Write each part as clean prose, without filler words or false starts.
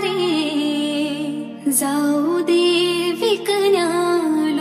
रे जाऊ दे विकण्यालोनी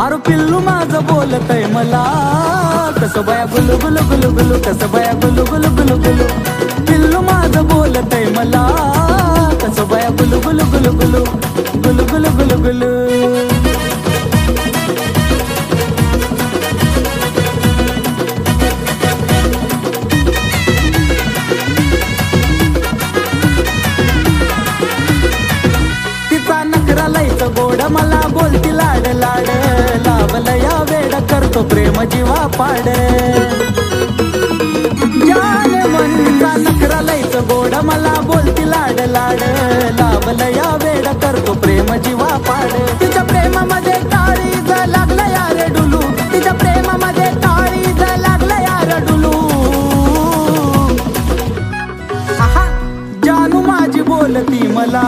अरे पिल्लू माझं बोलतय मला कसं बया गुलू गुलू गुलू गुलू कसं बया गुलू गुलू गुलू गुलू पिल्लू माझं बोलतय मला कसं बया गुलू गुलू गुलू गुलू गुलू गुलू गुलू गुलू करतो प्रेम जीवा पाड जान मनचा नखरा लयच गोड मला बोलती लाड लाड लावलं या वेड करतो प्रेम जीवा पाड तिच्या प्रेमामध्ये काळीज लागलं यार डुलू तिच्या प्रेमामध्ये काळीज लागलं यार डुलू आहा जानू माझी बोलती मला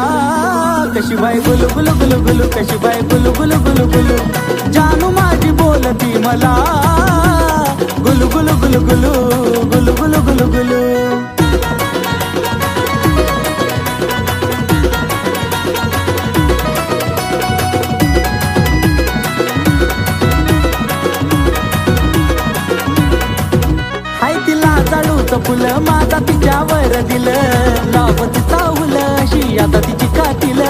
कशी बाय गुलू गुलू गुलू गुलू कशी बाय गुलू गुलू गुलू गुलू जानू माझी बोलती मला गुलू गुलू गुलू गुलू गुलू गुलू गुलू गुलू हाय तिला जाळूचं फुलं माझा तिच्यावर दिलं लाव तिचा हुल अशी आता तिची कातील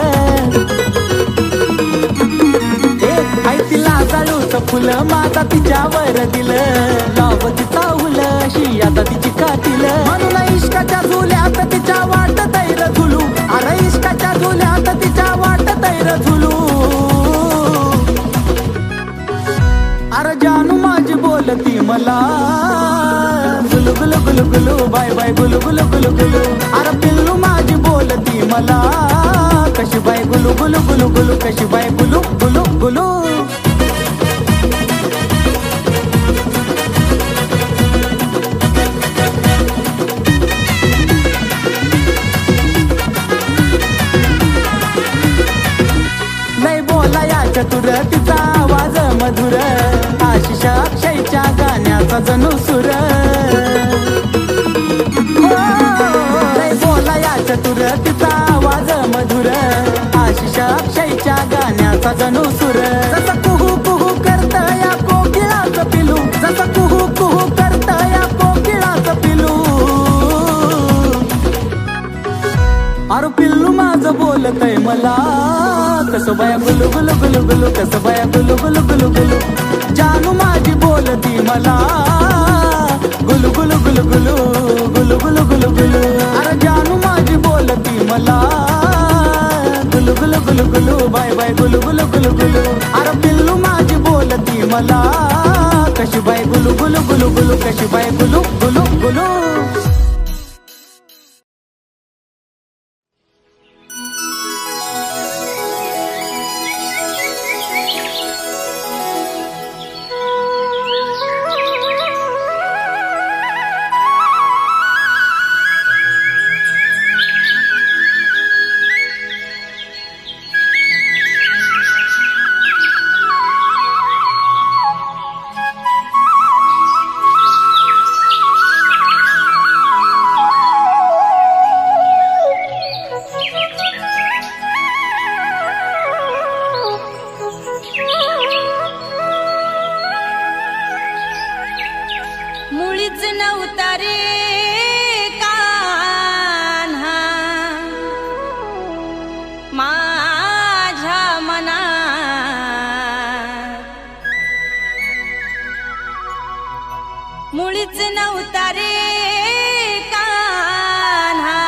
हाय तिला जाळूचं फुलं माझा तिच्यावर दिलं लाव तिचा हुल अशी आता तिची कातील म्हणून इश्काच्या झुल्यात तिच्या वाट तैर झुलू अरे इश्काच्या झुल्यात तिच्या वाट तैर झुलू अरे जानू माझी बोलती मला गुलू गुलू गुलू गुलू बाय बाय गुलू गुलू गुलू गुलू अरे पिल्लू माझी बोलती मला कशी बाय गुलू गुलू गुलू गुलू कशी बाय गुलू गुलू गुलू लय बोला या चतुर तिचा आवाज मधुर आशिष अक्षयच्या गाण्याचा जणू सुर लय बोला या चतुर तिचा आवाज मधुर आशिष अक्षयच्या गाण्याचा जणू सुर जसं कुहू कुहू करत या कोकिळाचं पिलू जसं कुहू कुहू करत या कोकिळाचं पिलू अरे पिल्लू माझं बोलतय मला कसं बाया गुलू गुलू गुलू गुलू कसं बाया गुलू गुलू गुलू गुलू जानू माझी बोलती मला गुलू गुलू गुलू गुलू गुलू गुलू गुलू गुलू अरे जानू माझी बोलती मला गुलू गुलू गुलू गुलू बाय बाय गुलू गुलू गुलू गुलू अरे पिल्लू माझी बोलती मला कशी बाय गुलू गुलू गुलू गुलू कशी बाय गुलू गुलू गुलू मुळीच नव्हता रे कान्हा माझ्या मनात मुळीच नव्हता रे कान्हा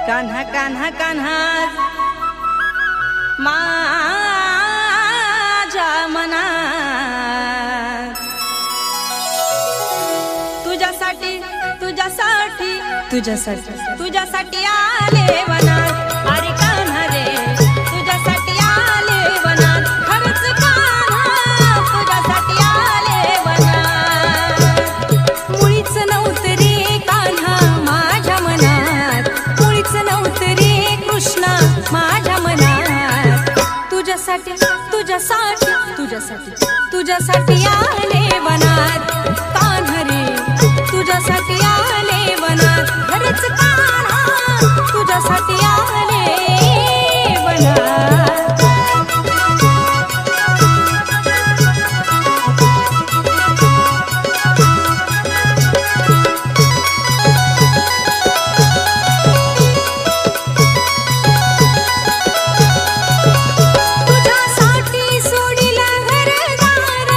कान्हा कान्हा कान्हा माझ्या मनात तुझ्यासाठी तुझ्यासाठी तुझ्यासाठी तुझ्यासाठी आले वनात अरे कान्हा रे तुझ्यासाठी आले वनात खरंच कान्हा तुझ्यासाठी आले वनात मुळीच नव्हतं रे कान्हा माझ्या मनात मुळीच नव्हतं रे कृष्णा माझ्या मनात तुझ्यासाठी तुझ्यासाठी तुझ्यासाठी तुझ्यासाठी आले वनात कान्हा रे तुझ्यासाठी आले वनात खरंच कान्हा तुझ्यासाठी आले वनात तुझ्यासाठी सोडिला घरदार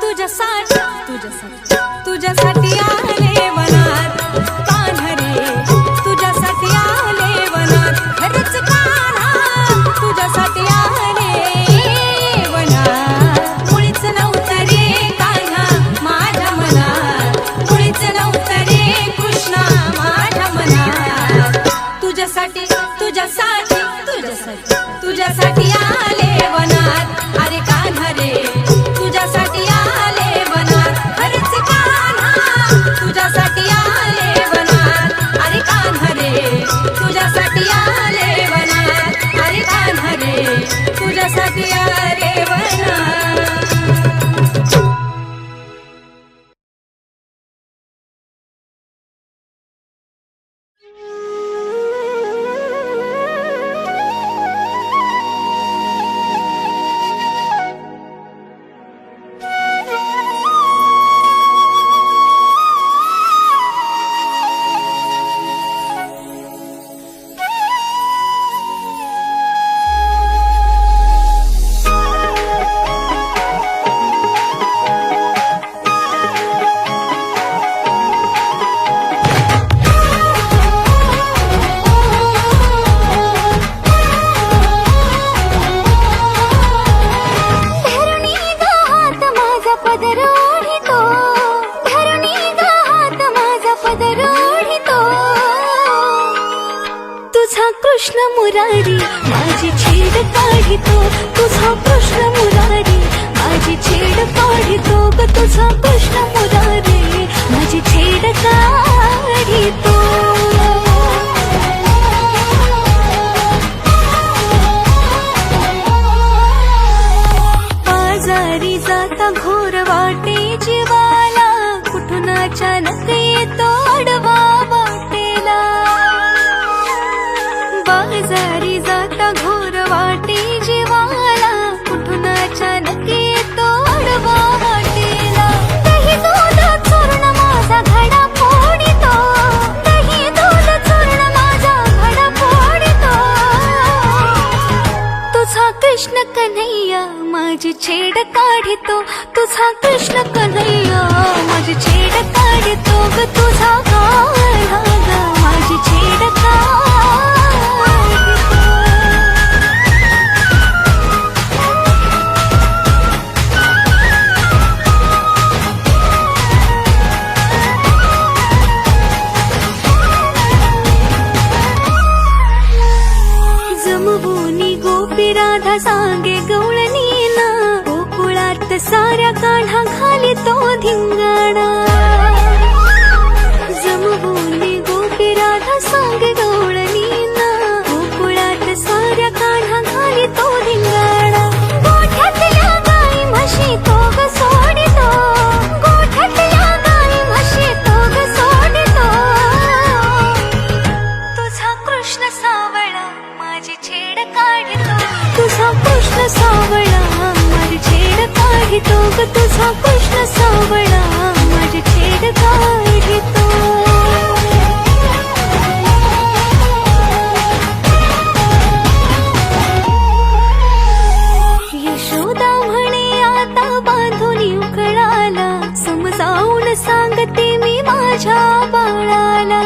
तुझ्यासाठी तुझ्यासाठी तुझ्यासाठी आले वनात कान्हा रे तुझ्यासाठी आले वनात खरंच कान्हा तुझ्यासाठी आले वनात मुळीच नव्हतं रे कान्हा माझ्या मनात मुळीच नव्हतं रे कृष्णा माझ्या मनात तुझ्यासाठी तुझ्यासाठी तुझ्यासाठी तुझ्यासाठी आले वनात अरे कान्हा रे तुझ्यासाठी आले वनात खरंच कान्हा तुझ्यासाठी आले वनात अरे कान्हा रे तुझ्यासाठी आले वनात अरे कान्हा रे तुझ्यासाठी आले वनात कृष्ण मुरारी माझी छेड काढितो तुझा कृष्ण मुरारी माझी छेड काढितो ग तुझा कृष्ण मुरारी माझी छेड काढितो आजारी जाता घोर वाटे जीवाला कुठून अचानक येतो अडवा वाटेला बाजारी जाता घोर वाटे जीवाला कुठून अचानक येतो अडवा वाटेला दही दूध चूर्ण माझा घडा फोडितो दही दूध चूर्ण माझा घडा फोडितो तुझा कृष्ण कन्हैया माझी छेड काढितो तुझा कृष्ण कन्हैया माझी छेड काढितो ग तुझा काढा ग माझी छेड काढितो जमवूनी गोपी राधा सांगे गवळणीना गोकुळात साऱ्या काढा घाली तो धिंगाणा जमवूनी गोपी राधा सांगे गवळणीना गोकुळात साऱ्या काढा घाली तो धिंगाणा गोठ्यातल्या गाई म्हशी तो ग सोडितो गोठ्यातल्या गाई म्हशी तो ग सोडितो तुझा कृष्ण सावळा माझी छेड काढितो तुझा कृष्ण सावळा माझी छेड काढितो ग तुझा कृष्ण सावळा माझी छेड काढितो यशोदा म्हणे आता बांधून उकळाला समजावून सांगते मी माझ्या बाळाला